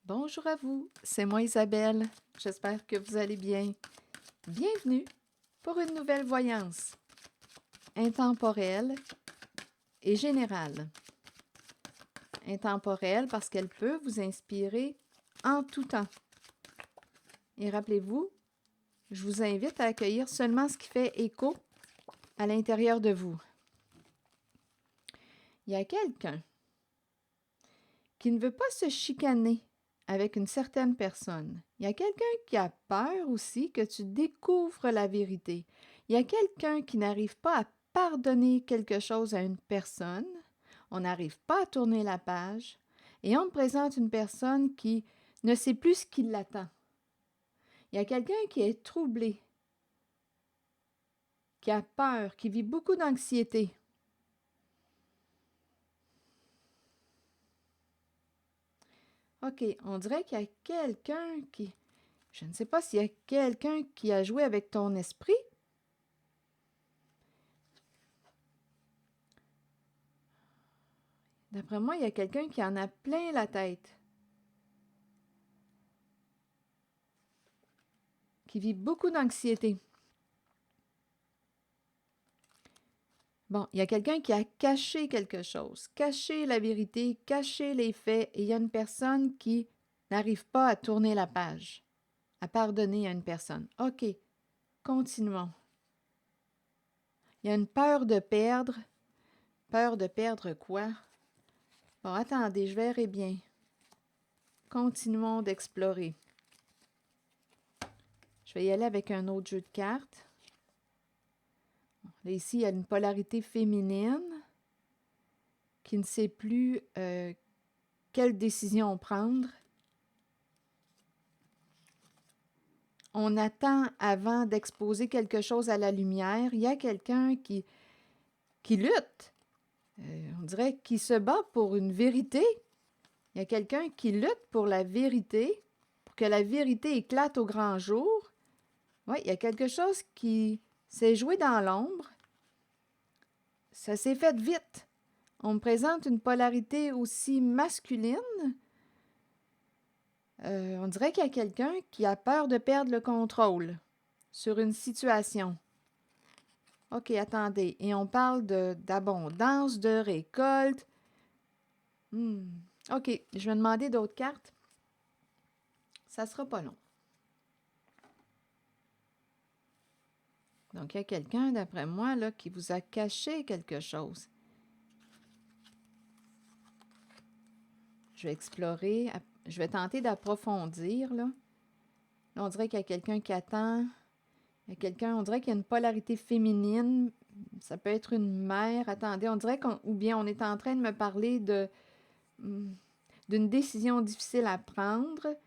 Bonjour à vous, c'est moi Isabelle. J'espère que vous allez bien. Bienvenue pour une nouvelle voyance intemporelle et générale. Intemporelle parce qu'elle peut vous inspirer en tout temps. Et rappelez-vous, je vous invite à accueillir seulement ce qui fait écho à l'intérieur de vous. Il y a quelqu'un qui ne veut pas se chicaner avec une certaine personne. Il y a quelqu'un qui a peur aussi que tu découvres la vérité. Il y a quelqu'un qui n'arrive pas à pardonner quelque chose à une personne. On n'arrive pas à tourner la page. Et on me présente une personne qui ne sait plus ce qui l'attend. Il y a quelqu'un qui est troublé, qui a peur, qui vit beaucoup d'anxiété. OK, on dirait qu'il y a quelqu'un qui... Je ne sais pas s'il y a quelqu'un qui a joué avec ton esprit. D'après moi, il y a quelqu'un qui en a plein la tête, qui vit beaucoup d'anxiété. Bon, il y a quelqu'un qui a caché quelque chose, caché la vérité, caché les faits, et il y a une personne qui n'arrive pas à tourner la page, à pardonner à une personne. OK, continuons. Il y a une peur de perdre. Peur de perdre quoi? Bon, attendez, je verrai bien. Continuons d'explorer. Je vais y aller avec un autre jeu de cartes. Là, ici, il y a une polarité féminine qui ne sait plus quelle décision prendre. On attend avant d'exposer quelque chose à la lumière. Il y a quelqu'un qui lutte. On dirait qu'il se bat pour une vérité. Il y a quelqu'un qui lutte pour la vérité, pour que la vérité éclate au grand jour. Oui, il y a quelque chose qui s'est joué dans l'ombre. Ça s'est fait vite. On me présente une polarité aussi masculine. On dirait qu'il y a quelqu'un qui a peur de perdre le contrôle sur une situation. OK, attendez. Et on parle d'abondance, de récolte. OK, je vais demander d'autres cartes. Ça ne sera pas long. Donc, il y a quelqu'un, d'après moi, là, qui vous a caché quelque chose. Je vais explorer. Je vais tenter d'approfondir, là. Là, on dirait qu'il y a quelqu'un qui attend. Il y a quelqu'un, on dirait qu'il y a une polarité féminine. Ça peut être une mère. Attendez, on dirait ou bien on est en train de me parler d'une décision difficile à prendre.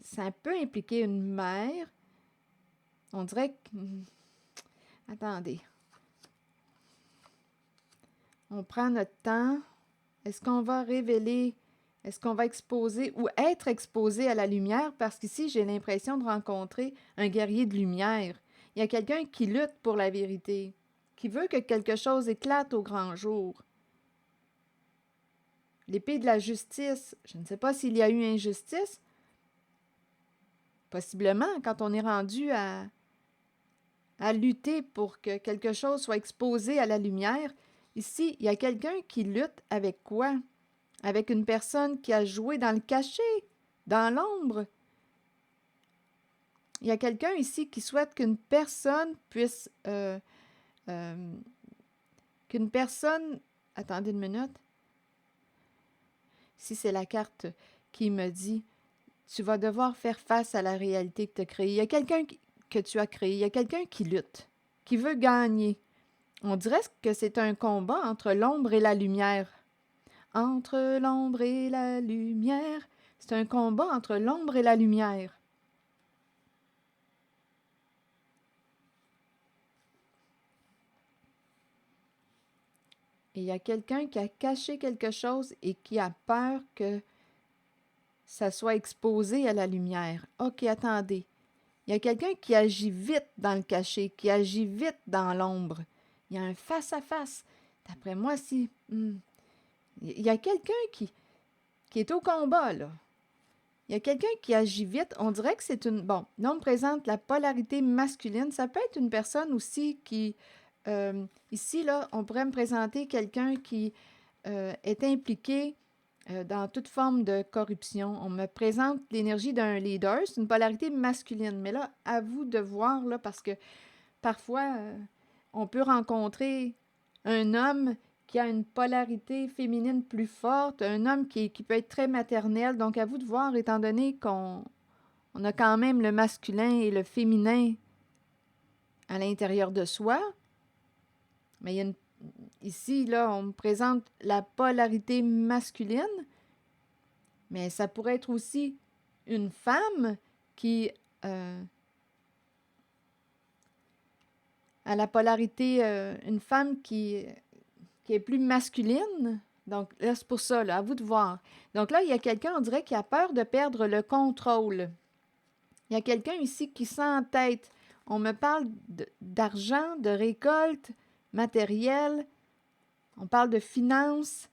Ça peut impliquer une mère. On dirait que... Attendez. On prend notre temps. Est-ce qu'on va révéler... Est-ce qu'on va exposer ou être exposé à la lumière? Parce qu'ici, j'ai l'impression de rencontrer un guerrier de lumière. Il y a quelqu'un qui lutte pour la vérité, qui veut que quelque chose éclate au grand jour. L'épée de la justice, je ne sais pas s'il y a eu injustice. Possiblement, quand on est rendu à lutter pour que quelque chose soit exposé à la lumière. Ici, il y a quelqu'un qui lutte avec quoi? Avec une personne qui a joué dans le cachet, dans l'ombre. Il y a quelqu'un ici qui souhaite qu'une personne puisse... qu'une personne... Attendez une minute. Ici, c'est la carte qui me dit, tu vas devoir faire face à la réalité que tu as créée. Il y a quelqu'un que tu as créé. Il y a quelqu'un qui lutte, qui veut gagner. On dirait que c'est un combat entre l'ombre et la lumière. Entre l'ombre et la lumière. C'est un combat entre l'ombre et la lumière. Et il y a quelqu'un qui a caché quelque chose et qui a peur que ça soit exposé à la lumière. OK, attendez. Il y a quelqu'un qui agit vite dans le cachet, qui agit vite dans l'ombre. Il y a un face-à-face. D'après moi, il y a quelqu'un qui est au combat, là. Il y a quelqu'un qui agit vite. On dirait que c'est une... Bon, là, on me présente la polarité masculine. Ça peut être une personne aussi qui... ici, là, on pourrait me présenter quelqu'un qui est impliqué dans toute forme de corruption. On me présente l'énergie d'un leader. C'est une polarité masculine. Mais là, à vous de voir, là, parce que parfois, on peut rencontrer un homme qui a une polarité féminine plus forte, un homme qui peut être très maternel. Donc, à vous de voir, étant donné qu'on a quand même le masculin et le féminin à l'intérieur de soi. Mais il y a ici, là, on me présente la polarité masculine, mais ça pourrait être aussi une femme qui a la polarité, une femme qui est plus masculine. Donc, là, c'est pour ça, là, à vous de voir. Donc là, il y a quelqu'un, on dirait, qui a peur de perdre le contrôle. Il y a quelqu'un ici qui s'entête. On me parle d'argent, de récolte, matériel. On parle de finances.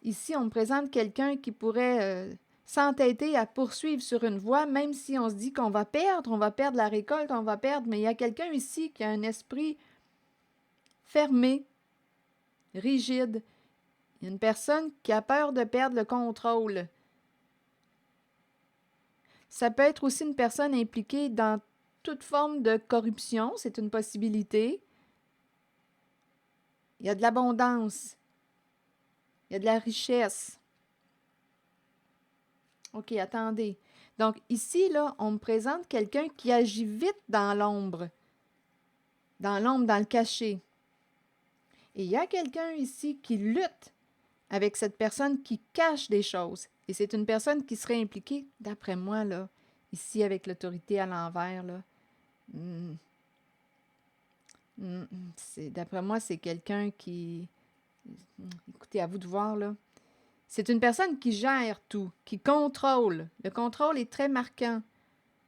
Ici, on me présente quelqu'un qui pourrait s'entêter à poursuivre sur une voie, même si on se dit qu'on va perdre la récolte, on va perdre. Mais il y a quelqu'un ici qui a un esprit fermé, rigide. Il y a une personne qui a peur de perdre le contrôle. Ça peut être aussi une personne impliquée dans toute forme de corruption, c'est une possibilité. Il y a de l'abondance. Il y a de la richesse. OK, attendez. Donc ici, là, on me présente quelqu'un qui agit vite dans l'ombre. Dans l'ombre, dans le cachet. Et il y a quelqu'un ici qui lutte avec cette personne qui cache des choses. Et c'est une personne qui serait impliquée, d'après moi, là, ici avec l'autorité à l'envers, là. D'après moi, c'est quelqu'un qui... Écoutez, à vous de voir, là. C'est une personne qui gère tout, qui contrôle. Le contrôle est très marquant,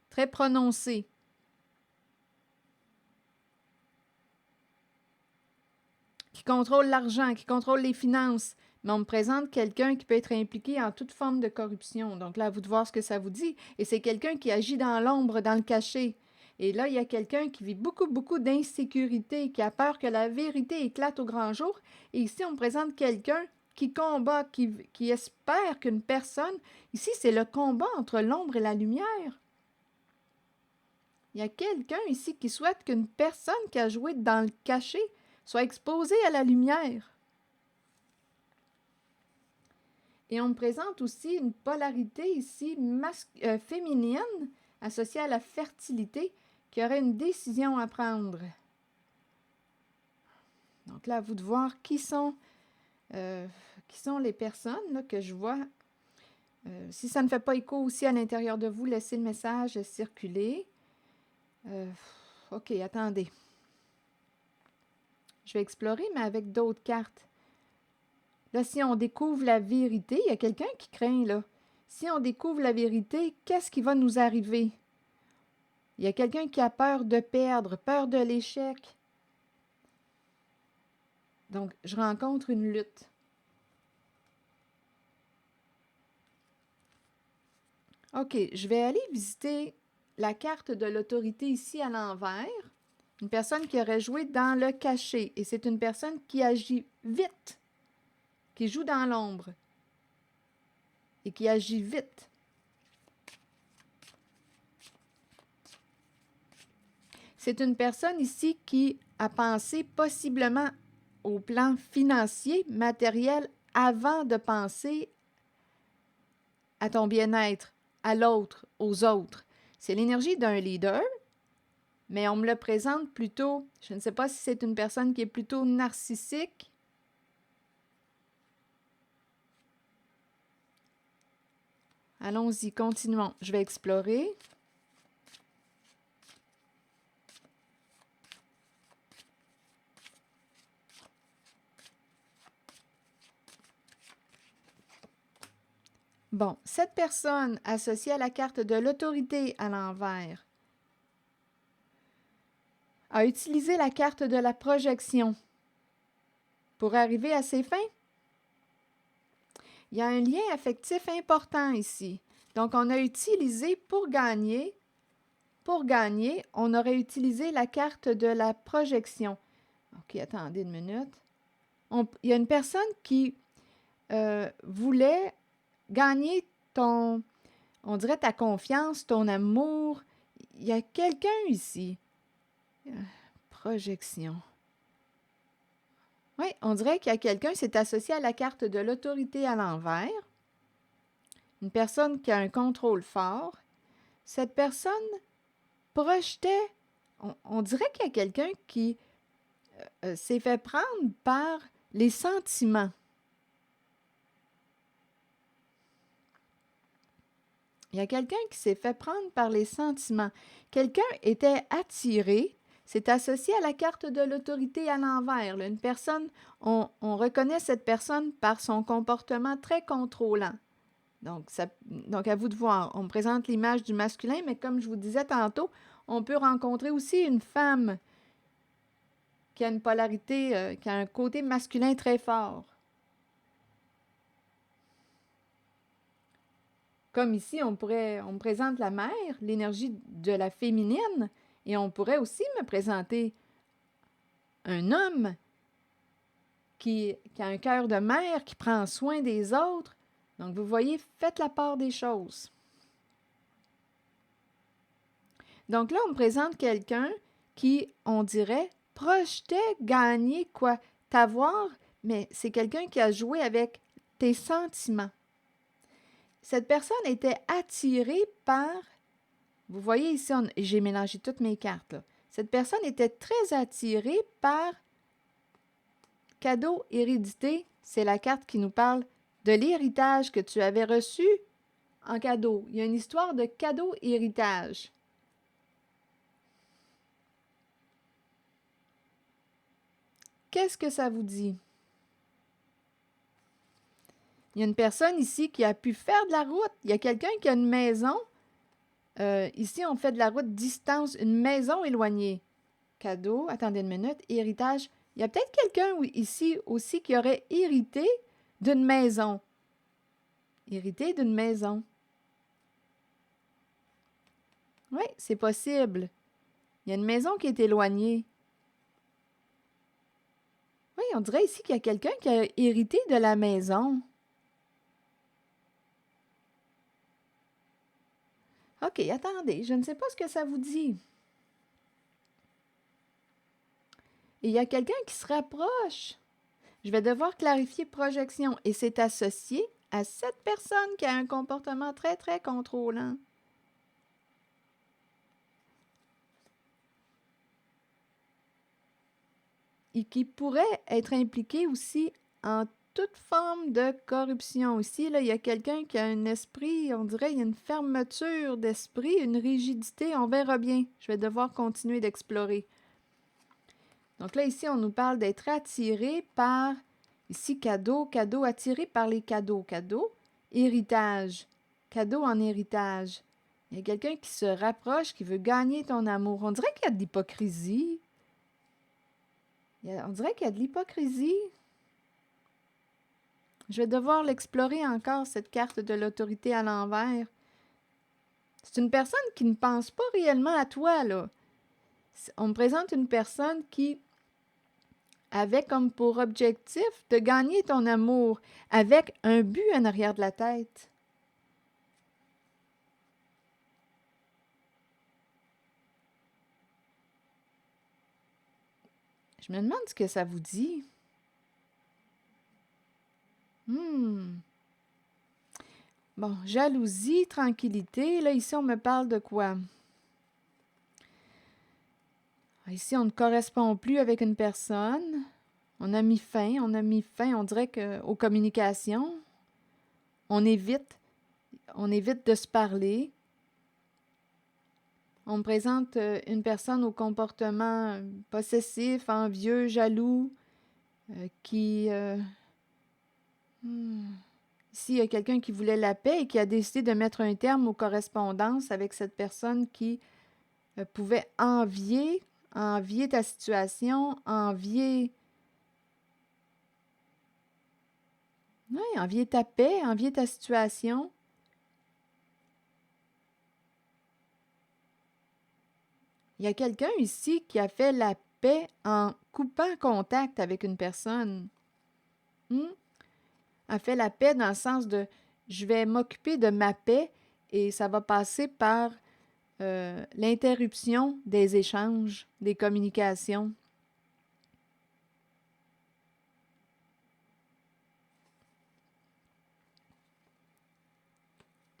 très prononcé. Qui contrôle l'argent, qui contrôle les finances. Mais on me présente quelqu'un qui peut être impliqué en toute forme de corruption. Donc là, à vous de voir ce que ça vous dit. Et c'est quelqu'un qui agit dans l'ombre, dans le cachet. Et là, il y a quelqu'un qui vit beaucoup, beaucoup d'insécurité, qui a peur que la vérité éclate au grand jour. Et ici, on me présente quelqu'un qui combat, qui espère qu'une personne... Ici, c'est le combat entre l'ombre et la lumière. Il y a quelqu'un ici qui souhaite qu'une personne qui a joué dans le cachet soit exposée à la lumière. Et on me présente aussi une polarité ici féminine associée à la fertilité qui aurait une décision à prendre. Donc là, à vous de voir qui sont les personnes là, que je vois. Si ça ne fait pas écho aussi à l'intérieur de vous, laissez le message circuler. OK, attendez. Je vais explorer, mais avec d'autres cartes. Là, si on découvre la vérité, il y a quelqu'un qui craint, là. Si on découvre la vérité, qu'est-ce qui va nous arriver? Il y a quelqu'un qui a peur de perdre, peur de l'échec. Donc, je rencontre une lutte. OK, je vais aller visiter la carte de l'autorité ici à l'envers. Une personne qui aurait joué dans le cachet. Et c'est une personne qui agit vite, qui joue dans l'ombre et qui agit vite. C'est une personne ici qui a pensé possiblement au plan financier, matériel, avant de penser à ton bien-être, à l'autre, aux autres. C'est l'énergie d'un leader, mais on me le présente plutôt, je ne sais pas si c'est une personne qui est plutôt narcissique. Allons-y, continuons. Je vais explorer. Bon, cette personne associée à la carte de l'autorité à l'envers a utilisé la carte de la projection pour arriver à ses fins. Il y a un lien affectif important ici. Donc, on a utilisé pour gagner, on aurait utilisé la carte de la projection. OK, attendez une minute. Il y a une personne qui voulait gagner on dirait ta confiance, ton amour. Il y a quelqu'un ici. Projection. Oui, on dirait qu'il y a quelqu'un qui s'est associé à la carte de l'autorité à l'envers. Une personne qui a un contrôle fort. Cette personne projetait, on dirait qu'il y a quelqu'un qui s'est fait prendre par les sentiments. Il y a quelqu'un qui s'est fait prendre par les sentiments. Quelqu'un était attiré, s'est associé à la carte de l'autorité à l'envers. Là. Une personne, on reconnaît cette personne par son comportement très contrôlant. Donc, à vous de voir. On me présente l'image du masculin, mais comme je vous disais tantôt, on peut rencontrer aussi une femme qui a une polarité, qui a un côté masculin très fort. Comme ici, on me présente la mère, l'énergie de la féminine, et on pourrait aussi me présenter un homme qui a un cœur de mère, qui prend soin des autres. Donc, vous voyez, faites la part des choses. Donc là, on me présente quelqu'un qui, on dirait, projetait gagner quoi? T'avoir, mais c'est quelqu'un qui a joué avec tes sentiments. Cette personne était attirée par, vous voyez ici, j'ai mélangé toutes mes cartes. Là. Cette personne était très attirée par cadeau, hérédité. C'est la carte qui nous parle de l'héritage que tu avais reçu en cadeau. Il y a une histoire de cadeau-héritage. Qu'est-ce que ça vous dit? Il y a une personne ici qui a pu faire de la route. Il y a quelqu'un qui a une maison. Ici, on fait de la route distance, une maison éloignée. Cadeau, attendez une minute, héritage. Il y a peut-être quelqu'un ici aussi qui aurait hérité d'une maison. Hérité d'une maison. Oui, c'est possible. Il y a une maison qui est éloignée. Oui, on dirait ici qu'il y a quelqu'un qui a hérité de la maison. OK, attendez, je ne sais pas ce que ça vous dit. Et il y a quelqu'un qui se rapproche. Je vais devoir clarifier projection et c'est associé à cette personne qui a un comportement très, très contrôlant. Et qui pourrait être impliqué aussi en toute forme de corruption. Ici, là, il y a quelqu'un qui a un esprit, on dirait, il y a une fermeture d'esprit, une rigidité. On verra bien. Je vais devoir continuer d'explorer. Donc là, ici, on nous parle d'être attiré par, ici, cadeau, attiré par les cadeaux, héritage, cadeau en héritage. Il y a quelqu'un qui se rapproche, qui veut gagner ton amour. On dirait qu'il y a de l'hypocrisie. On dirait qu'il y a de l'hypocrisie. Je vais devoir l'explorer encore, cette carte de l'autorité à l'envers. C'est une personne qui ne pense pas réellement à toi, là. On me présente une personne qui avait comme pour objectif de gagner ton amour avec un but en arrière de la tête. Je me demande ce que ça vous dit. Bon, jalousie, tranquillité. Là, ici, on me parle de quoi? Ici, on ne correspond plus avec une personne. On a mis fin, on dirait aux communications. On évite de se parler. On me présente une personne au comportement possessif, envieux, jaloux, qui... Ici, il y a quelqu'un qui voulait la paix et qui a décidé de mettre un terme aux correspondances avec cette personne qui pouvait envier ta situation, envier... Oui, envier ta paix, envier ta situation. Il y a quelqu'un ici qui a fait la paix en coupant contact avec une personne. A fait la paix dans le sens de je vais m'occuper de ma paix et ça va passer par l'interruption des échanges, des communications.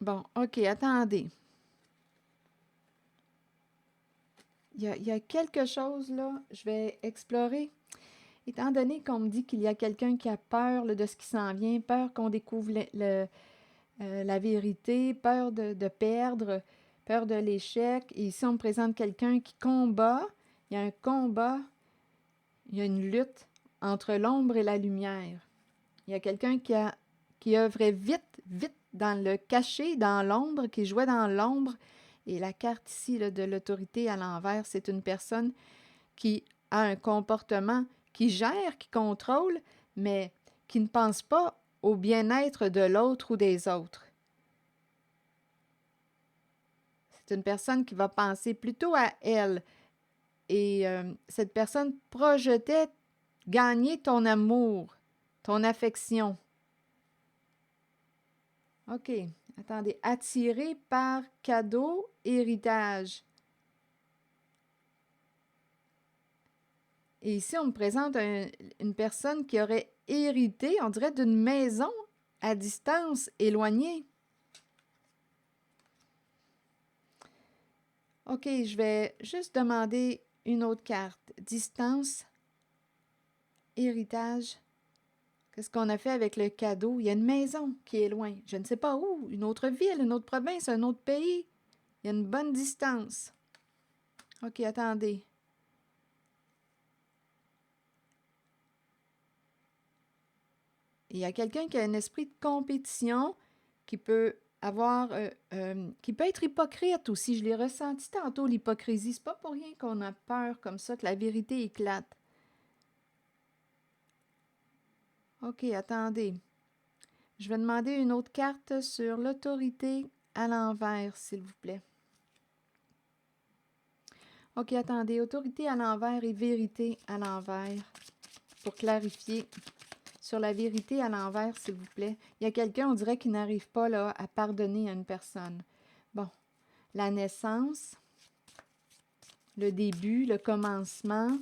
Bon, OK, attendez. Il y a quelque chose là, je vais explorer. Étant donné qu'on me dit qu'il y a quelqu'un qui a peur là, de ce qui s'en vient, peur qu'on découvre la vérité, peur de perdre, peur de l'échec. Et ici, on me présente quelqu'un qui combat. Il y a un combat, il y a une lutte entre l'ombre et la lumière. Il y a quelqu'un qui œuvrait vite, vite dans le caché, dans l'ombre, qui jouait dans l'ombre. Et la carte ici là, de l'autorité à l'envers, c'est une personne qui a un comportement, qui gère, qui contrôle, mais qui ne pense pas au bien-être de l'autre ou des autres. C'est une personne qui va penser plutôt à elle. Et cette personne projetait gagner ton amour, ton affection. OK, attendez. Attiré par cadeau, héritage. Et ici, on me présente une personne qui aurait hérité, on dirait, d'une maison à distance, éloignée. OK, je vais juste demander une autre carte. Distance, héritage. Qu'est-ce qu'on a fait avec le cadeau? Il y a une maison qui est loin. Je ne sais pas où. Une autre ville, une autre province, un autre pays. Il y a une bonne distance. OK, attendez. Il y a quelqu'un qui a un esprit de compétition qui peut avoir, qui peut être hypocrite aussi. Je l'ai ressenti tantôt, l'hypocrisie. C'est pas pour rien qu'on a peur comme ça, que la vérité éclate. OK, attendez. Je vais demander une autre carte sur l'autorité à l'envers, s'il vous plaît. OK, attendez. Autorité à l'envers et vérité à l'envers. Pour clarifier sur la vérité à l'envers, s'il vous plaît. Il y a quelqu'un, on dirait, qui n'arrive pas là, à pardonner à une personne. Bon, la naissance, le début, le commencement.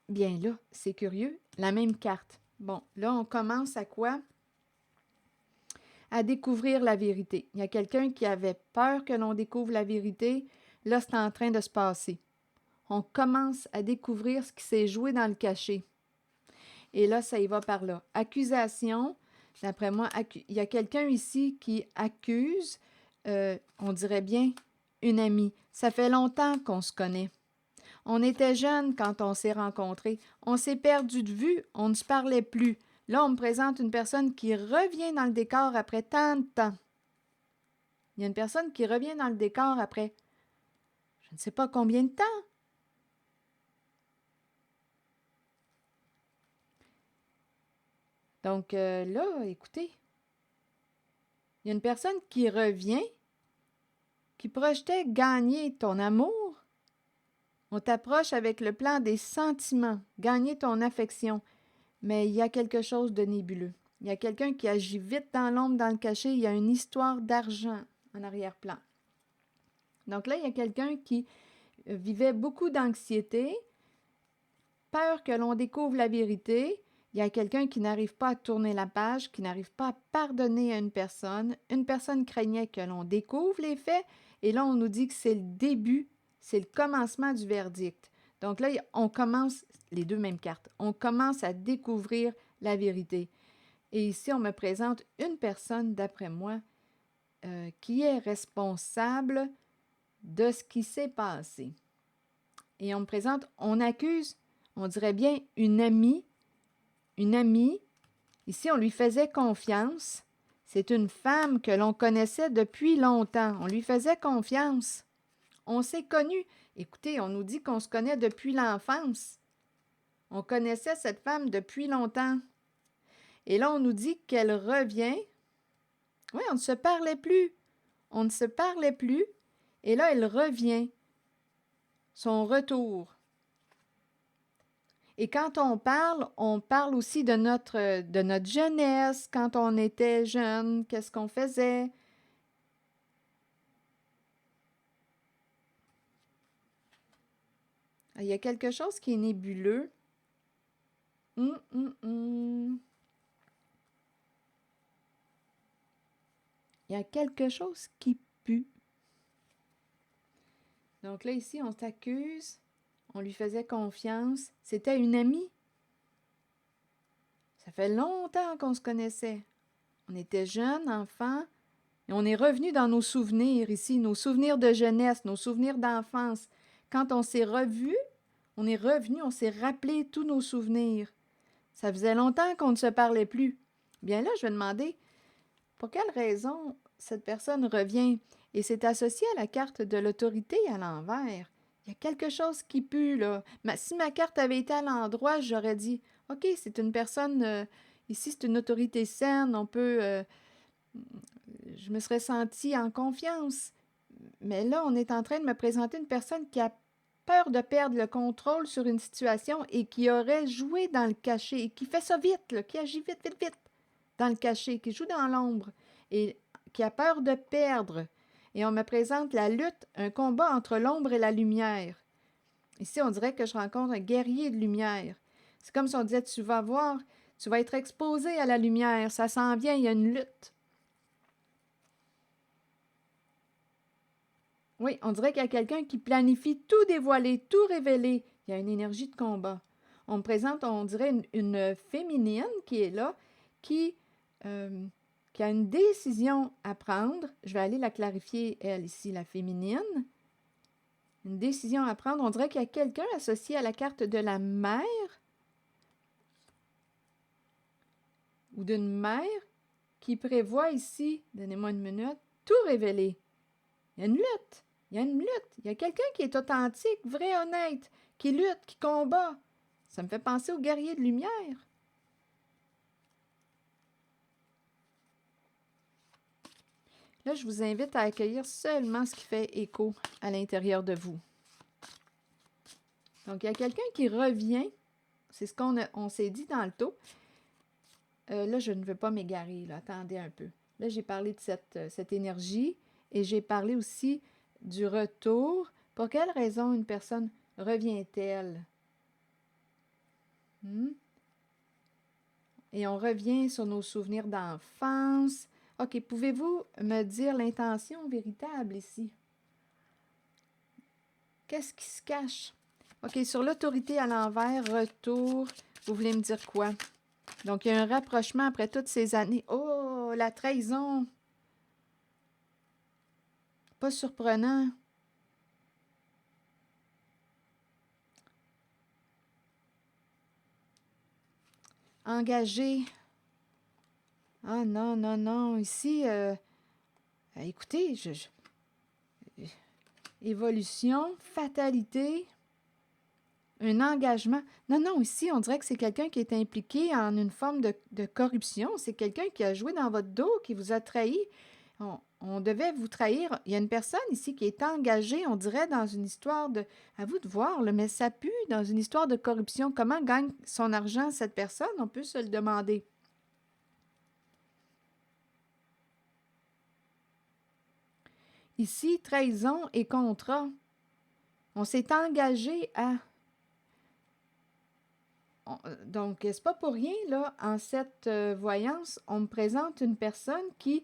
Bien là, c'est curieux, la même carte. Bon, là, on commence à quoi? À découvrir la vérité. Il y a quelqu'un qui avait peur que l'on découvre la vérité. Là, c'est en train de se passer. On commence à découvrir ce qui s'est joué dans le cachet. Et là, ça y va par là. Accusation, d'après moi, il y a quelqu'un ici qui accuse, on dirait bien, une amie. Ça fait longtemps qu'on se connaît. On était jeunes quand on s'est rencontrés. On s'est perdu de vue, on ne se parlait plus. Là, on me présente une personne qui revient dans le décor après tant de temps. Il y a une personne qui revient dans le décor après je ne sais pas combien de temps. Donc là, écoutez, il y a une personne qui revient, qui projetait gagner ton amour. On t'approche avec le plan des sentiments, gagner ton affection. Mais il y a quelque chose de nébuleux. Il y a quelqu'un qui agit vite dans l'ombre, dans le cachet. Il y a une histoire d'argent en arrière-plan. Donc là, il y a quelqu'un qui vivait beaucoup d'anxiété, peur que l'on découvre la vérité. Il y a quelqu'un qui n'arrive pas à tourner la page, qui n'arrive pas à pardonner à une personne. Une personne craignait que l'on découvre les faits. Et là, on nous dit que c'est le début, c'est le commencement du verdict. Donc là, on commence, les deux mêmes cartes, on commence à découvrir la vérité. Et ici, on me présente une personne, d'après moi, qui est responsable de ce qui s'est passé. Et on me présente, on accuse, on dirait bien, une amie. Une amie, ici, on lui faisait confiance. C'est une femme que l'on connaissait depuis longtemps. On lui faisait confiance. On s'est connus. Écoutez, on nous dit qu'on se connaît depuis l'enfance. On connaissait cette femme depuis longtemps. Et là, on nous dit qu'elle revient. Oui, on ne se parlait plus. On ne se parlait plus. Et là, elle revient. Son retour. Et quand on parle aussi de notre jeunesse, quand on était jeune, qu'est-ce qu'on faisait. Il y a quelque chose qui est nébuleux. Il y a quelque chose qui pue. Donc là, ici, on t'accuse. On lui faisait confiance. C'était une amie. Ça fait longtemps qu'on se connaissait. On était jeunes, enfants, et on est revenu dans nos souvenirs ici, nos souvenirs de jeunesse, nos souvenirs d'enfance. Quand on s'est revus, on est revenu, on s'est rappelé tous nos souvenirs. Ça faisait longtemps qu'on ne se parlait plus. Bien là, je vais demander, pour quelle raison cette personne revient? Et c'est associé à la carte de l'autorité à l'envers. Il y a quelque chose qui pue, là. Si ma carte avait été à l'endroit, j'aurais dit, OK, c'est une personne, ici c'est une autorité saine, on peut... je me serais sentie en confiance. Mais là, on est en train de me présenter une personne qui a peur de perdre le contrôle sur une situation et qui aurait joué dans le cachet et qui fait ça vite, là, qui agit vite, vite, vite dans le cachet, qui joue dans l'ombre et qui a peur de perdre. Et on me présente la lutte, un combat entre l'ombre et la lumière. Ici, on dirait que je rencontre un guerrier de lumière. C'est comme si on disait, tu vas voir, tu vas être exposé à la lumière, ça s'en vient, il y a une lutte. Oui, on dirait qu'il y a quelqu'un qui planifie tout dévoiler, tout révéler. Il y a une énergie de combat. On me présente, on dirait, une féminine qui est là, qui a une décision à prendre. Je vais aller la clarifier, elle, ici, la féminine. Une décision à prendre. On dirait qu'il y a quelqu'un associé à la carte de la mère ou d'une mère qui prévoit ici, donnez-moi une minute, tout révéler. Il y a une lutte. Il y a une lutte. Il y a quelqu'un qui est authentique, vrai, honnête, qui lutte, qui combat. Ça me fait penser aux guerriers de lumière. Là, je vous invite à accueillir seulement ce qui fait écho à l'intérieur de vous. Donc, il y a quelqu'un qui revient. C'est ce qu'on s'est dit dans le taux. Là, je ne veux pas m'égarer. Là. Attendez un peu. Là, j'ai parlé de cette énergie et j'ai parlé aussi du retour. Pour quelle raison une personne revient-elle? Et on revient sur nos souvenirs d'enfance. OK, pouvez-vous me dire l'intention véritable ici? Qu'est-ce qui se cache? OK, sur l'autorité à l'envers, retour, vous voulez me dire quoi? Donc, il y a un rapprochement après toutes ces années. Oh, la trahison! Pas surprenant. Engagé. Ah non, non, non. Ici, écoutez, évolution, fatalité, un engagement. Non, non, ici, on dirait que c'est quelqu'un qui est impliqué en une forme de corruption. C'est quelqu'un qui a joué dans votre dos, qui vous a trahi. On devait vous trahir. Il y a une personne ici qui est engagée, on dirait, dans une histoire de... À vous de voir, là, mais ça pue dans une histoire de corruption. Comment gagne son argent cette personne? On peut se le demander. Ici, trahison et contrat. On s'est engagé à... Donc, c'est pas pour rien, là, en cette voyance, on me présente une personne qui...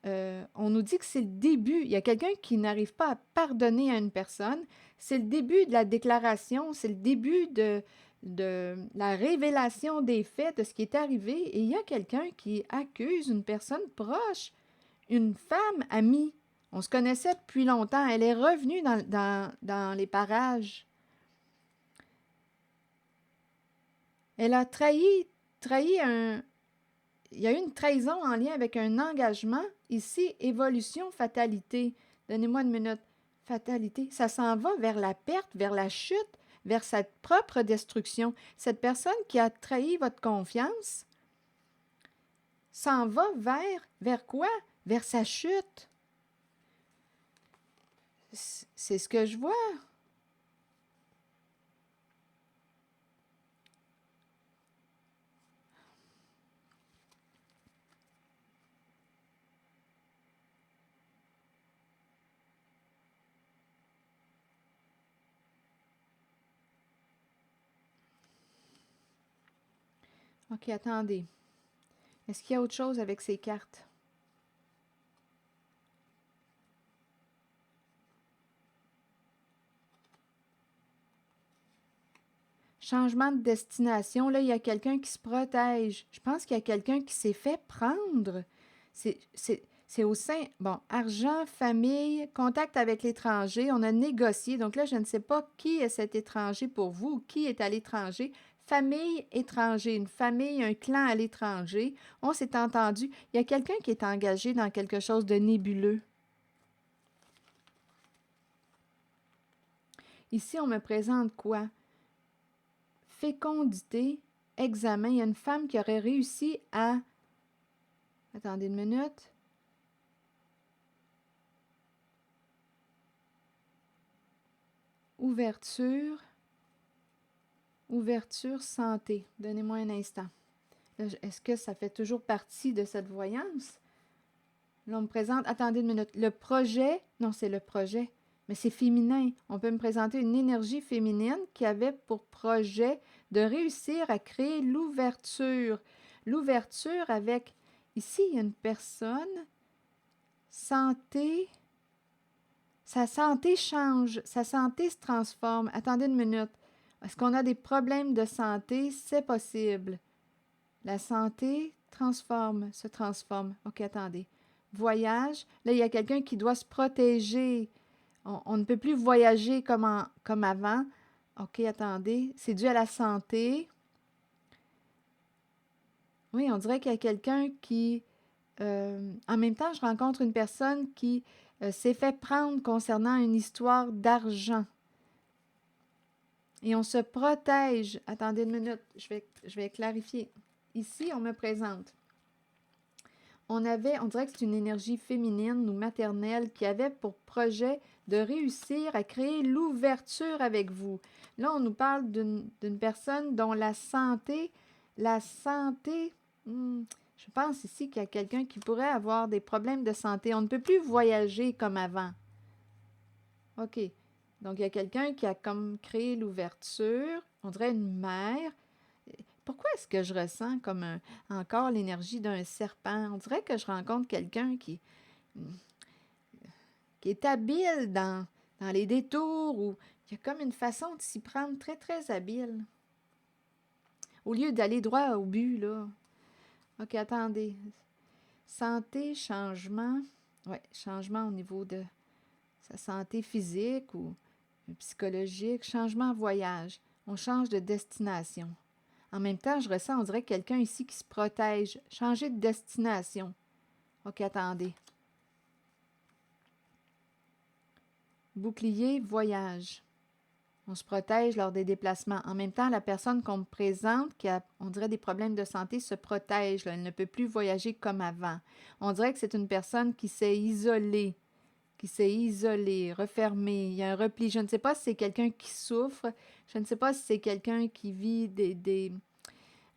on nous dit que c'est le début. Il y a quelqu'un qui n'arrive pas à pardonner à une personne. C'est le début de la déclaration, c'est le début de la révélation des faits, de ce qui est arrivé. Et il y a quelqu'un qui accuse une personne proche, une femme amie. On se connaissait depuis longtemps. Elle est revenue dans les parages. Elle a trahi un... Il y a eu une trahison en lien avec un engagement. Ici, évolution, fatalité. Donnez-moi une minute. Fatalité, ça s'en va vers la perte, vers la chute. vers sa propre destruction. Cette personne qui a trahi votre confiance s'en va vers quoi? Vers sa chute. C'est ce que je vois. OK, attendez. Est-ce qu'il y a autre chose avec ces cartes? Changement de destination. Là, il y a quelqu'un qui se protège. Je pense qu'il y a quelqu'un qui s'est fait prendre. C'est au sein... Bon, argent, famille, contact avec l'étranger. On a négocié. Donc là, je ne sais pas qui est cet étranger pour vous, qui est à l'étranger. Famille, étranger, une famille, un clan à l'étranger. On s'est entendu. Il y a quelqu'un qui est engagé dans quelque chose de nébuleux. Ici, on me présente quoi? Fécondité, examen. Il y a une femme qui aurait réussi à... Attendez une minute. Ouverture. Ouverture, santé. Donnez-moi un instant. Est-ce que ça fait toujours partie de cette voyance? Là, on me présente... Attendez une minute. Le projet... Non, c'est le projet. Mais c'est féminin. On peut me présenter une énergie féminine qui avait pour projet de réussir à créer l'ouverture. L'ouverture avec... Ici, il y a une personne. Santé. Sa santé change. Sa santé se transforme. Attendez une minute. Est-ce qu'on a des problèmes de santé? C'est possible. La santé se transforme. OK, attendez. Voyage. Là, il y a quelqu'un qui doit se protéger. On ne peut plus voyager comme avant. OK, attendez. C'est dû à la santé. Oui, on dirait qu'il y a quelqu'un qui... en même temps, je rencontre une personne qui s'est fait prendre concernant une histoire d'argent. Et on se protège. Attendez une minute, je vais clarifier. Ici, on me présente. On dirait que c'est une énergie féminine ou maternelle qui avait pour projet de réussir à créer l'ouverture avec vous. Là, on nous parle d'une personne dont la santé, je pense ici qu'il y a quelqu'un qui pourrait avoir des problèmes de santé. On ne peut plus voyager comme avant. OK. Donc, il y a quelqu'un qui a comme créé l'ouverture. On dirait une mère. Pourquoi est-ce que je ressens comme encore l'énergie d'un serpent? On dirait que je rencontre quelqu'un qui est habile dans les détours ou il y a comme une façon de s'y prendre très, très habile. Au lieu d'aller droit au but, là. OK, attendez. Santé, changement. Oui, changement au niveau de sa santé physique ou psychologique. Changement, voyage. On change de destination. En même temps, je ressens, on dirait quelqu'un ici qui se protège. Changer de destination. OK, attendez. Bouclier, voyage. On se protège lors des déplacements. En même temps, la personne qu'on me présente, qui a, on dirait, des problèmes de santé, se protège. Là. Elle ne peut plus voyager comme avant. On dirait que c'est une personne qui s'est isolée, refermée. Il y a un repli. Je ne sais pas si c'est quelqu'un qui souffre. Je ne sais pas si c'est quelqu'un qui vit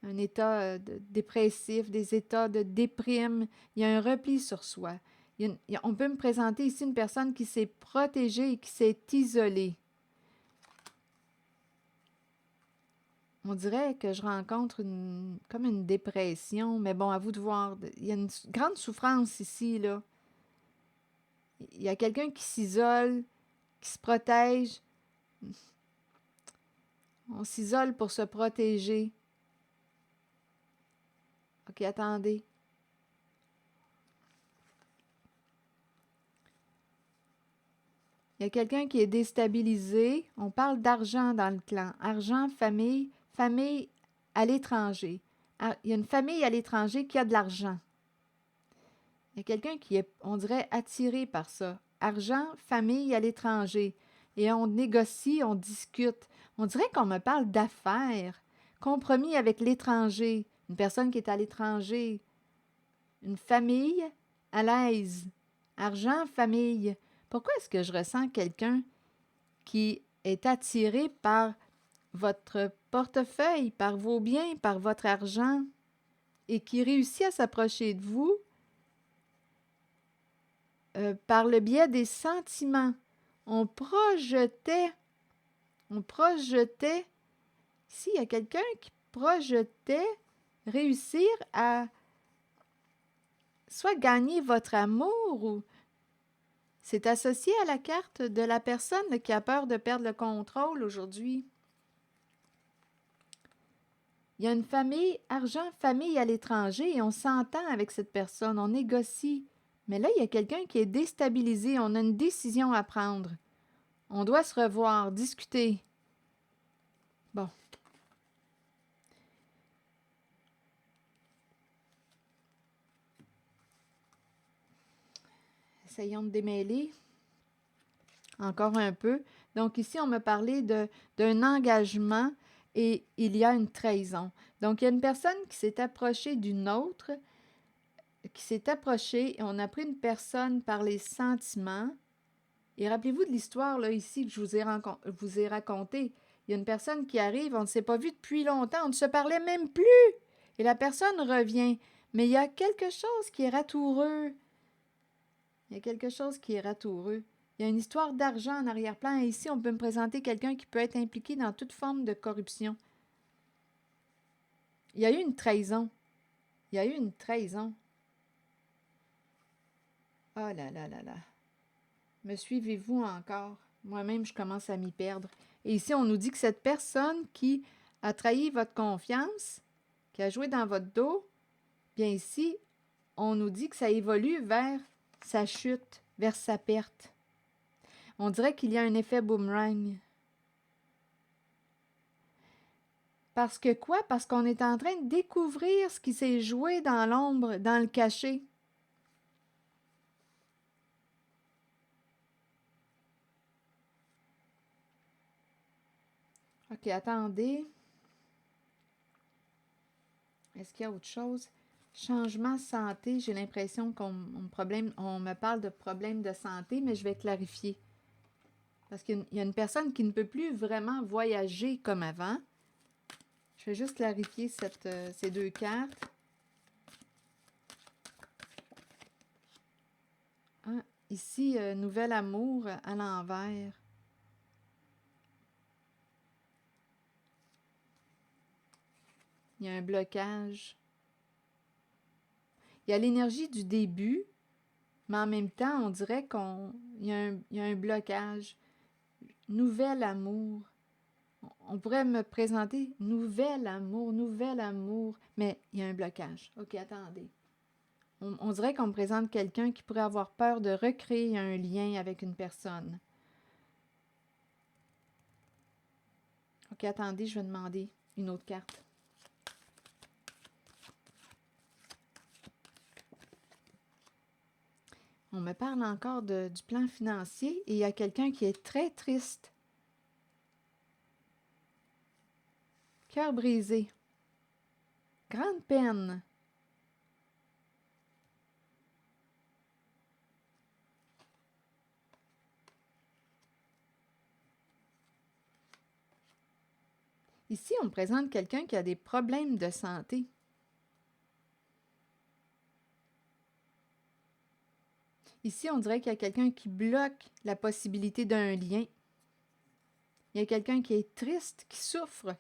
un état dépressif, des états de déprime. Il y a un repli sur soi. On peut me présenter ici une personne qui s'est protégée et qui s'est isolée. On dirait que je rencontre comme une dépression, mais bon, à vous de voir. Il y a une grande souffrance ici, là. Il y a quelqu'un qui s'isole, qui se protège. On s'isole pour se protéger. OK, attendez. Il y a quelqu'un qui est déstabilisé. On parle d'argent dans le clan. Argent, famille à l'étranger. Il y a une famille à l'étranger qui a de l'argent. Il y a quelqu'un qui est, on dirait, attiré par ça. Argent, famille à l'étranger. Et on négocie, on discute. On dirait qu'on me parle d'affaires, compromis avec l'étranger, une personne qui est à l'étranger, une famille à l'aise, argent, famille. Pourquoi est-ce que je ressens quelqu'un qui est attiré par votre portefeuille, par vos biens, par votre argent et qui réussit à s'approcher de vous par le biais des sentiments? On projetait, ici, il y a quelqu'un qui projetait réussir à soit gagner votre amour ou c'est associé à la carte de la personne qui a peur de perdre le contrôle aujourd'hui. Il y a une famille, argent, famille à l'étranger et on s'entend avec cette personne, on négocie. Mais là, il y a quelqu'un qui est déstabilisé, on a une décision à prendre. On doit se revoir, discuter. Bon. Essayons de démêler encore un peu. Donc ici, on m'a parlé d'un engagement et il y a une trahison. Donc, il y a une personne qui s'est approchée d'une autre, qui s'est approchée et on a pris une personne par les sentiments. Et rappelez-vous de l'histoire là ici que je vous ai racontée. Il y a une personne qui arrive, on ne s'est pas vu depuis longtemps, on ne se parlait même plus. Et la personne revient. Mais il y a quelque chose qui est ratoureux. Il y a quelque chose qui est ratoureux. Il y a une histoire d'argent en arrière-plan. Et ici, on peut me présenter quelqu'un qui peut être impliqué dans toute forme de corruption. Il y a eu une trahison. Il y a eu une trahison. Oh là là là là. Me suivez-vous encore? Moi-même, je commence à m'y perdre. Et ici, on nous dit que cette personne qui a trahi votre confiance, qui a joué dans votre dos, bien ici, on nous dit que ça évolue vers sa chute, vers sa perte. On dirait qu'il y a un effet boomerang. Parce que quoi? Parce qu'on est en train de découvrir ce qui s'est joué dans l'ombre, dans le cachet. OK, attendez. Est-ce qu'il y a autre chose? Changement santé, j'ai l'impression qu'on me parle de problèmes de santé, mais je vais clarifier. Parce qu'il y a une personne qui ne peut plus vraiment voyager comme avant. Je vais juste clarifier ces deux cartes. Ah, ici, nouvel amour à l'envers. Il y a un blocage. Il y a l'énergie du début, mais en même temps, on dirait qu'il y a un blocage. Nouvel amour. On pourrait me présenter nouvel amour, mais il y a un blocage. OK, attendez. On dirait qu'on me présente quelqu'un qui pourrait avoir peur de recréer un lien avec une personne. OK, attendez, je vais demander une autre carte. On me parle encore du plan financier et il y a quelqu'un qui est très triste. Cœur brisé. Grande peine. Ici, on me présente quelqu'un qui a des problèmes de santé. Ici, on dirait qu'il y a quelqu'un qui bloque la possibilité d'un lien. Il y a quelqu'un qui est triste, qui souffre.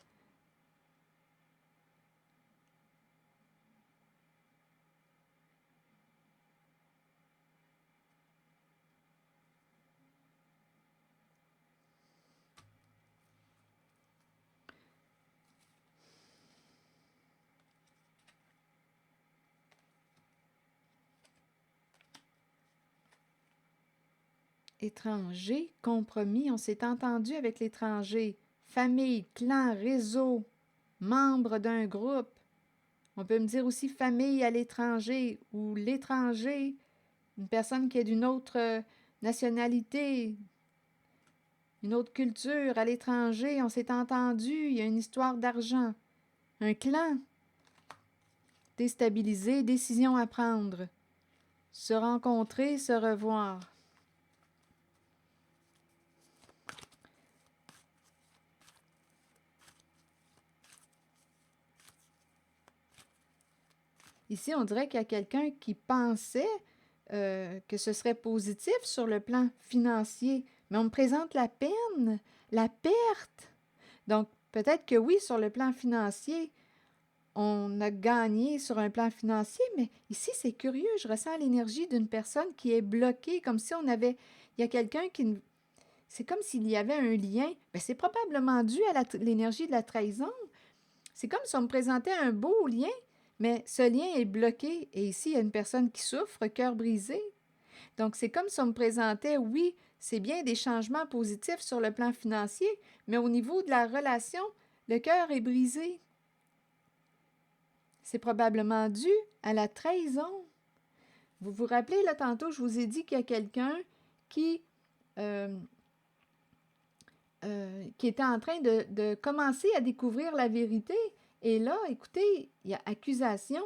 Étranger, compromis, on s'est entendu avec l'étranger. Famille, clan, réseau, membre d'un groupe. On peut me dire aussi famille à l'étranger ou l'étranger, une personne qui est d'une autre nationalité, une autre culture, à l'étranger, on s'est entendu, il y a une histoire d'argent. Un clan. Déstabilisé, décision à prendre. Se rencontrer, se revoir. Ici, on dirait qu'il y a quelqu'un qui pensait que ce serait positif sur le plan financier, mais on me présente la peine, la perte. Donc, peut-être que oui, sur le plan financier, on a gagné sur un plan financier, mais ici, c'est curieux. Je ressens l'énergie d'une personne qui est bloquée, comme si on avait... Il y a quelqu'un qui... C'est comme s'il y avait un lien. Bien, c'est probablement dû à l'énergie de la trahison. C'est comme si on me présentait un beau lien, mais ce lien est bloqué. Et ici, il y a une personne qui souffre, cœur brisé. Donc, c'est comme si on me présentait, oui, c'est bien des changements positifs sur le plan financier, mais au niveau de la relation, le cœur est brisé. C'est probablement dû à la trahison. Vous vous rappelez, là, tantôt, je vous ai dit qu'il y a quelqu'un qui, qui était en train de commencer à découvrir la vérité. Et là, écoutez, il y a accusation,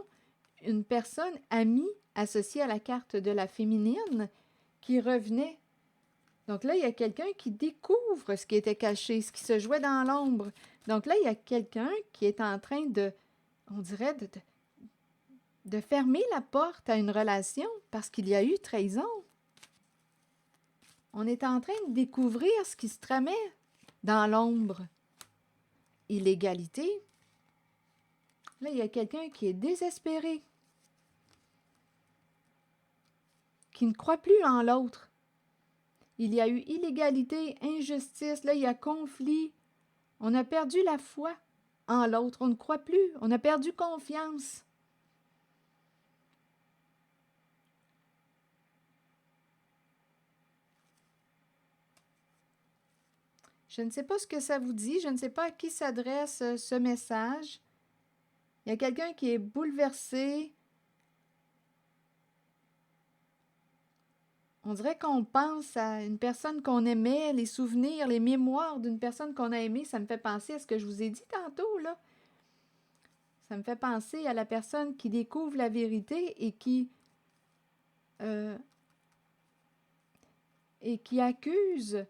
une personne amie associée à la carte de la féminine qui revenait. Donc là, il y a quelqu'un qui découvre ce qui était caché, ce qui se jouait dans l'ombre. Donc là, il y a quelqu'un qui est en train de, on dirait, de fermer la porte à une relation parce qu'il y a eu trahison. On est en train de découvrir ce qui se tramait dans l'ombre. Illégalité. Là, il y a quelqu'un qui est désespéré, qui ne croit plus en l'autre. Il y a eu illégalité, injustice, là, il y a conflit. On a perdu la foi en l'autre, on ne croit plus, on a perdu confiance. Je ne sais pas ce que ça vous dit, je ne sais pas à qui s'adresse ce message. Il y a quelqu'un qui est bouleversé. On dirait qu'on pense à une personne qu'on aimait, les souvenirs, les mémoires d'une personne qu'on a aimée. Ça me fait penser à ce que je vous ai dit tantôt, là. Ça me fait penser à la personne qui découvre la vérité euh, et qui accuse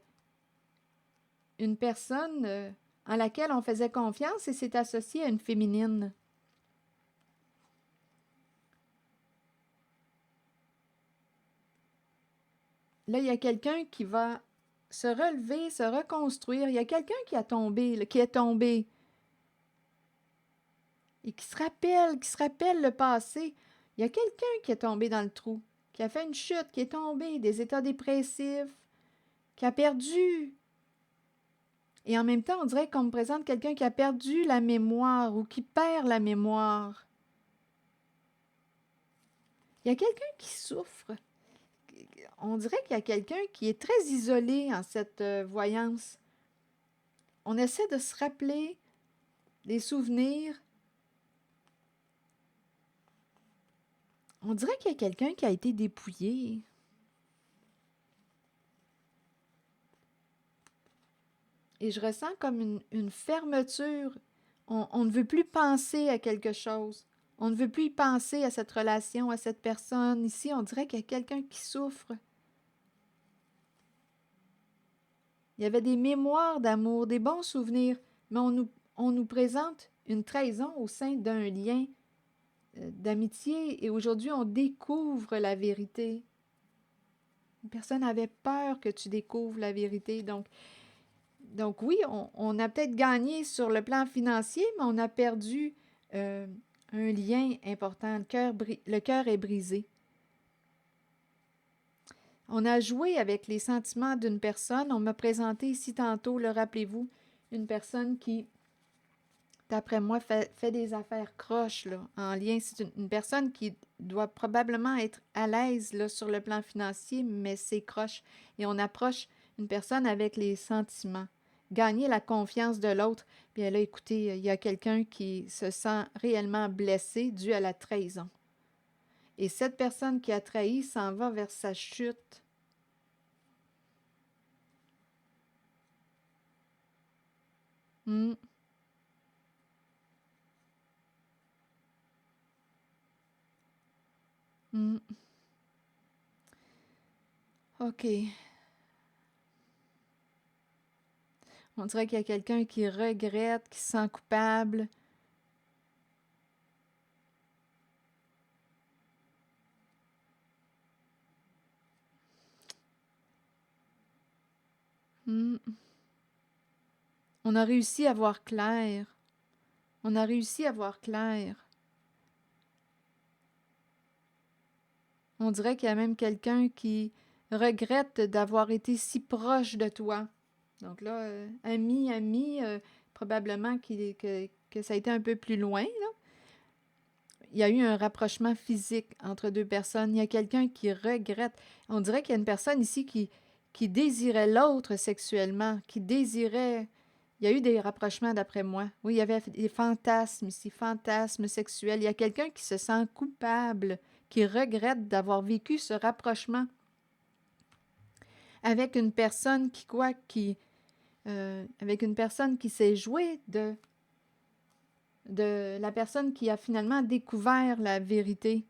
une personne en laquelle on faisait confiance et s'est associée à une féminine. Là, il y a quelqu'un qui va se relever, se reconstruire. Il y a quelqu'un qui a tombé, là, qui est tombé et qui se rappelle le passé. Il y a quelqu'un qui est tombé dans le trou, qui a fait une chute, qui est tombé, des états dépressifs, qui a perdu. Et en même temps, on dirait qu'on me présente quelqu'un qui a perdu la mémoire ou qui perd la mémoire. Il y a quelqu'un qui souffre. On dirait qu'il y a quelqu'un qui est très isolé en cette voyance. On essaie de se rappeler des souvenirs. On dirait qu'il y a quelqu'un qui a été dépouillé. Et je ressens comme une fermeture. On ne veut plus penser à quelque chose. On ne veut plus y penser à cette relation, à cette personne. Ici, on dirait qu'il y a quelqu'un qui souffre. Il y avait des mémoires d'amour, des bons souvenirs, mais on nous présente une trahison au sein d'un lien d'amitié. Et aujourd'hui, on découvre la vérité. Une personne avait peur que tu découvres la vérité. Donc oui, on a peut-être gagné sur le plan financier, mais on a perdu un lien important. Le cœur est brisé. On a joué avec les sentiments d'une personne. On m'a présenté ici tantôt, le rappelez-vous, une personne qui, d'après moi, fait des affaires croches là, en lien. C'est une personne qui doit probablement être à l'aise là, sur le plan financier, mais c'est croche. Et on approche une personne avec les sentiments. Gagner la confiance de l'autre. Bien là, écoutez, il y a quelqu'un qui se sent réellement blessé dû à la trahison. Et cette personne qui a trahi s'en va vers sa chute. Mm, mm. OK. On dirait qu'il y a quelqu'un qui regrette, qui se sent coupable. Mm. On a réussi à voir clair. On a réussi à voir clair. On dirait qu'il y a même quelqu'un qui regrette d'avoir été si proche de toi. Donc là, ami, probablement que ça a été un peu plus loin, là. Il y a eu un rapprochement physique entre deux personnes. Il y a quelqu'un qui regrette. On dirait qu'il y a une personne ici qui désirait l'autre sexuellement, qui désirait... Il y a eu des rapprochements d'après moi. Oui, il y avait des fantasmes ici, fantasmes sexuels. Il y a quelqu'un qui se sent coupable, qui regrette d'avoir vécu ce rapprochement avec une personne qui, quoi, avec une personne qui s'est jouée de la personne qui a finalement découvert la vérité.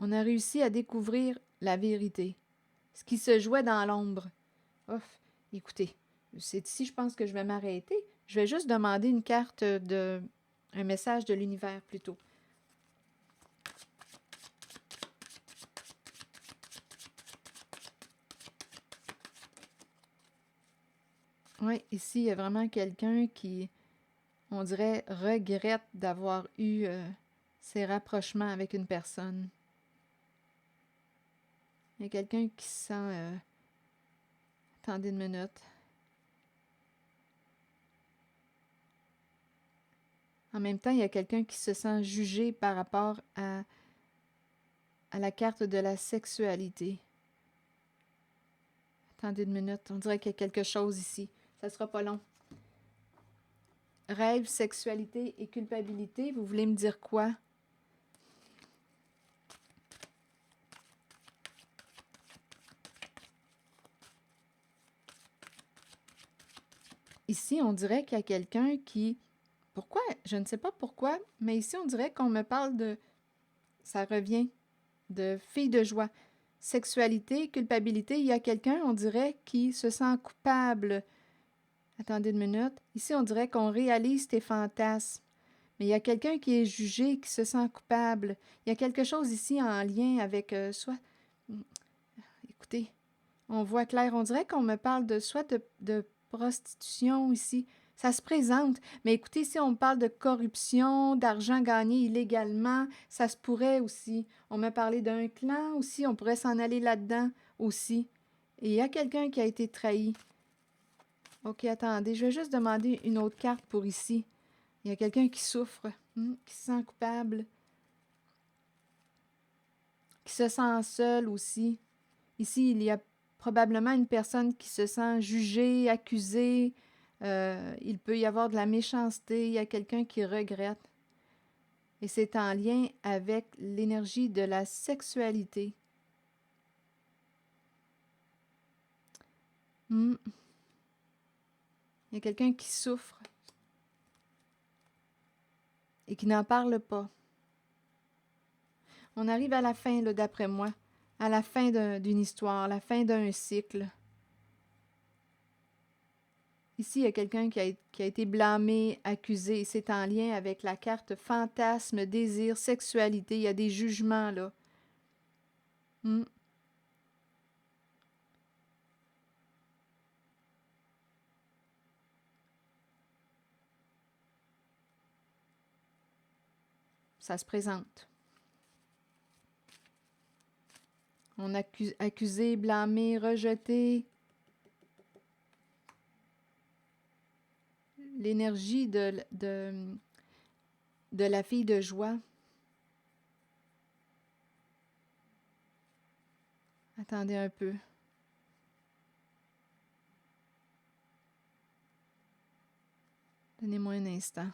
On a réussi à découvrir la vérité. Ce qui se jouait dans l'ombre. Ouf, écoutez, c'est ici, je pense que je vais m'arrêter. Je vais juste demander une carte de... un message de l'univers plutôt. Oui, ici, il y a vraiment quelqu'un qui, on dirait, regrette d'avoir eu ces rapprochements avec une personne. Il y a quelqu'un qui se sent... attendez une minute. En même temps, il y a quelqu'un qui se sent jugé par rapport à la carte de la sexualité. Attendez une minute, on dirait qu'il y a quelque chose ici. Ça sera pas long. Rêve, sexualité et culpabilité, vous voulez me dire quoi? Ici, on dirait qu'il y a quelqu'un qui... Pourquoi? Je ne sais pas pourquoi, mais ici, on dirait qu'on me parle de... Ça revient de fille de joie. Sexualité, culpabilité, il y a quelqu'un, on dirait, qui se sent coupable. Attendez une minute. Ici, on dirait qu'on réalise tes fantasmes. Mais il y a quelqu'un qui est jugé, qui se sent coupable. Il y a quelque chose ici en lien avec soit... Écoutez, on voit clair. On dirait qu'on me parle de soit de prostitution ici. Ça se présente. Mais écoutez, si on parle de corruption, d'argent gagné illégalement, ça se pourrait aussi. On m'a parlé d'un clan aussi. On pourrait s'en aller là-dedans aussi. Et il y a quelqu'un qui a été trahi. OK, attendez. Je vais juste demander une autre carte pour ici. Il y a quelqu'un qui souffre, qui se sent coupable, qui se sent seul aussi. Ici, il y a probablement une personne qui se sent jugée, accusée. Il peut y avoir de la méchanceté. Il y a quelqu'un qui regrette. Et c'est en lien avec l'énergie de la sexualité. Hmm. Il y a quelqu'un qui souffre et qui n'en parle pas. On arrive à la fin, là, d'après moi, à la fin d'une histoire, à la fin d'un cycle. Ici, il y a quelqu'un qui a été blâmé, accusé. C'est en lien avec la carte fantasme, désir, sexualité. Il y a des jugements là. Hmm. Ça se présente. On accusé, blâmé, rejeté. L'énergie de la fille de joie. Attendez un peu. Donnez-moi un instant.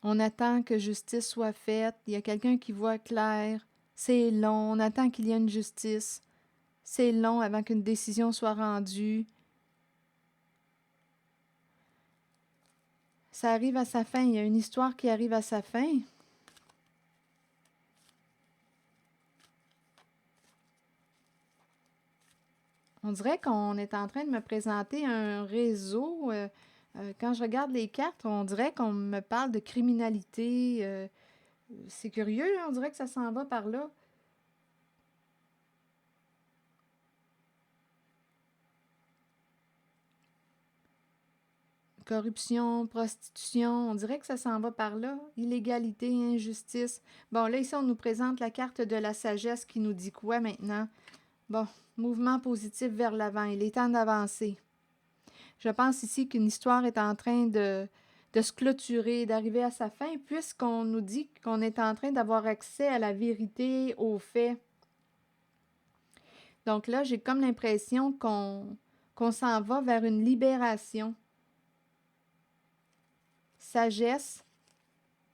On attend que justice soit faite. Il y a quelqu'un qui voit clair. C'est long, on attend qu'il y ait une justice. C'est long avant qu'une décision soit rendue. Ça arrive à sa fin, il y a une histoire qui arrive à sa fin. On dirait qu'on est en train de me présenter un réseau. Quand je regarde les cartes, on dirait qu'on me parle de criminalité. C'est curieux, on dirait que ça s'en va par là. Corruption, prostitution, on dirait que ça s'en va par là. Illégalité, injustice. Bon, là, ici, on nous présente la carte de la sagesse qui nous dit quoi maintenant? Bon, mouvement positif vers l'avant. Il est temps d'avancer. Je pense ici qu'une histoire est en train de se clôturer, d'arriver à sa fin, puisqu'on nous dit qu'on est en train d'avoir accès à la vérité, aux faits. Donc là, j'ai comme l'impression qu'on s'en va vers une libération. Sagesse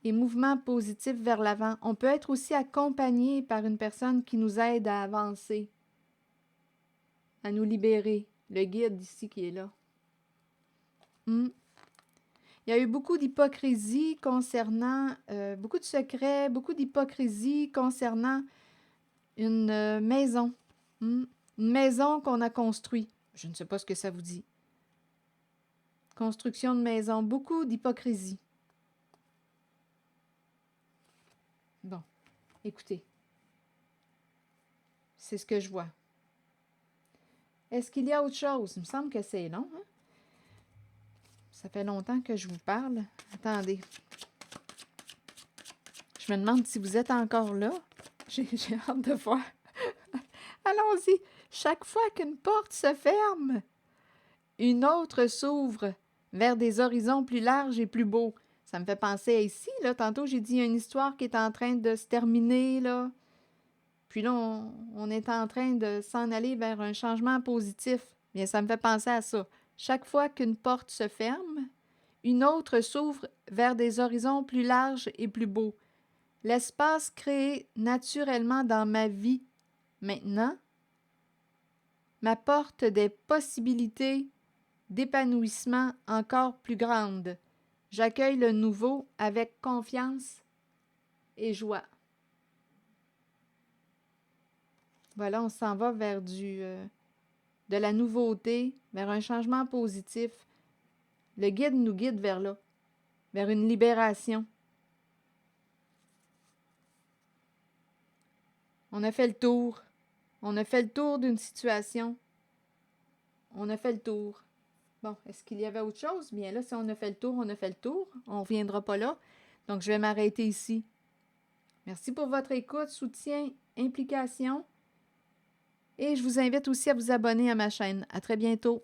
et mouvement positif vers l'avant. On peut être aussi accompagné par une personne qui nous aide à avancer, à nous libérer. Le guide ici qui est là. Il y a eu beaucoup d'hypocrisie concernant, beaucoup de secrets, beaucoup d'hypocrisie concernant une maison. Une maison qu'on a construite. Je ne sais pas ce que ça vous dit. Construction de maison, beaucoup d'hypocrisie. Bon, écoutez. C'est ce que je vois. Est-ce qu'il y a autre chose? Il me semble que c'est long, hein? Ça fait longtemps que je vous parle. Attendez. Je me demande si vous êtes encore là. J'ai hâte de voir. Allons-y. Chaque fois qu'une porte se ferme, une autre s'ouvre vers des horizons plus larges et plus beaux. Ça me fait penser à ici, là. Tantôt, j'ai dit il y a une histoire qui est en train de se terminer, là. Puis là, on est en train de s'en aller vers un changement positif. Bien, ça me fait penser à ça. Chaque fois qu'une porte se ferme, une autre s'ouvre vers des horizons plus larges et plus beaux. L'espace créé naturellement dans ma vie maintenant m'apporte des possibilités d'épanouissement encore plus grandes. J'accueille le nouveau avec confiance et joie. Voilà, on s'en va vers de la nouveauté, vers un changement positif. Le guide nous guide vers là, vers une libération. On a fait le tour. On a fait le tour d'une situation. On a fait le tour. Bon, est-ce qu'il y avait autre chose? Bien là, si on a fait le tour, on a fait le tour. On ne reviendra pas là. Donc, je vais m'arrêter ici. Merci pour votre écoute, soutien, implication. Et je vous invite aussi à vous abonner à ma chaîne. À très bientôt.